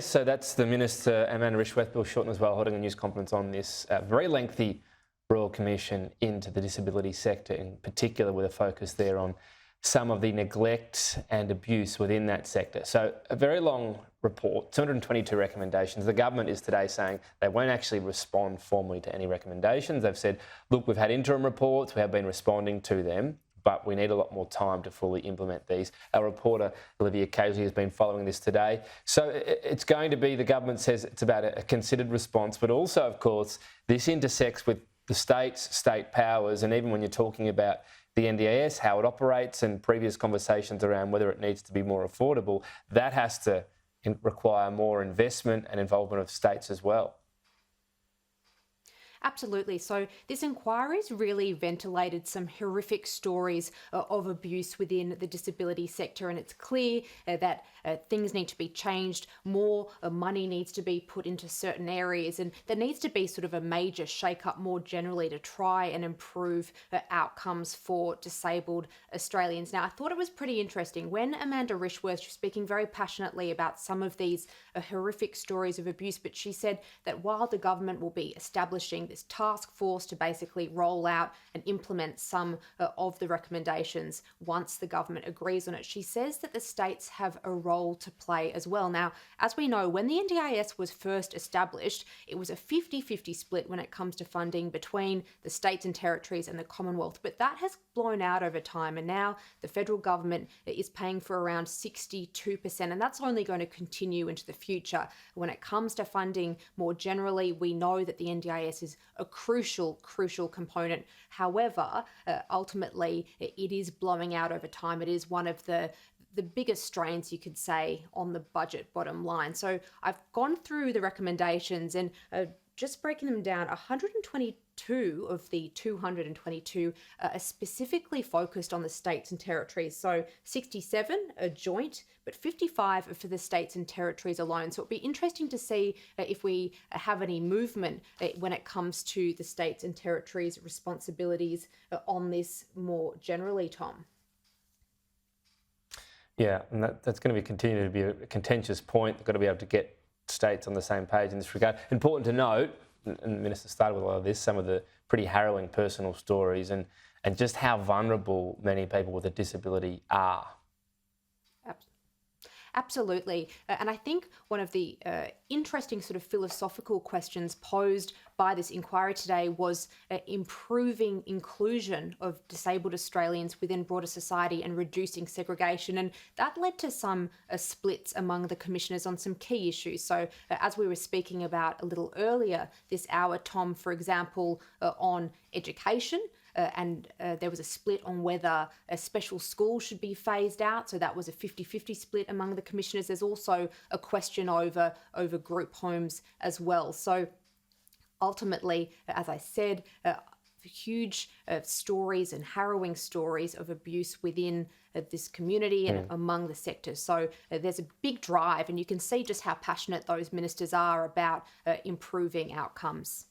So that's the Minister Amanda Rishworth, Bill Shorten as well, holding a news conference on this very lengthy Royal Commission into the disability sector, in particular with a focus there on some of the neglect and abuse within that sector. So a very long report, 222 recommendations. The government is today saying they won't actually respond formally to any recommendations. They've said, look, we've had interim reports, we have been responding to them, but we need a lot more time to fully implement these. Our reporter, Olivia Casey, has been following this today. So it's going to be, the government says it's about a considered response, but also, of course, this intersects with the states, state powers, and even when you're talking about the NDIS, how it operates, and previous conversations around whether it needs to be more affordable, that has to require more investment and involvement of states as well. Absolutely. So this inquiry's really ventilated some horrific stories of abuse within the disability sector, and it's clear that things need to be changed. More money needs to be put into certain areas, and there needs to be sort of a major shake-up more generally to try and improve outcomes for disabled Australians. Now, I thought it was pretty interesting when Amanda Rishworth was speaking very passionately about some of these horrific stories of abuse, but she said that while the government will be establishing this task force to basically roll out and implement some of the recommendations once the government agrees on it, she says that the states have a role to play as well. Now, as we know, when the NDIS was first established, it was a 50-50 split when it comes to funding between the states and territories and the Commonwealth, but that has blown out over time, and now the federal government is paying for around 62%, and that's only going to continue into the future. When it comes to funding more generally, we know that the NDIS is a crucial component. However, ultimately, it is blowing out over time. It is one of the biggest strains, you could say, on the budget bottom line. So I've gone through the recommendations and just breaking them down, 122 of the 222 are specifically focused on the states and territories. So 67 are joint, but 55 are for the states and territories alone. So it'll be interesting to see if we have any movement when it comes to the states and territories' responsibilities on this more generally, Tom. Yeah, and that's going to continue to be a contentious point. They've got to be able to get states on the same page in this regard. Important to note, and the Minister started with a lot of this, some of the pretty harrowing personal stories and just how vulnerable many people with a disability are. Absolutely. And I think one of the interesting sort of philosophical questions posed by this inquiry today was improving inclusion of disabled Australians within broader society and reducing segregation. And that led to some splits among the commissioners on some key issues. So as we were speaking about a little earlier this hour, Tom, for example, on education, and there was a split on whether a special school should be phased out. So that was a 50-50 split among the commissioners. There's also a question over group homes as well. So ultimately, as I said, huge stories and harrowing stories of abuse within this community and among the sectors. So there's a big drive, and you can see just how passionate those ministers are about improving outcomes.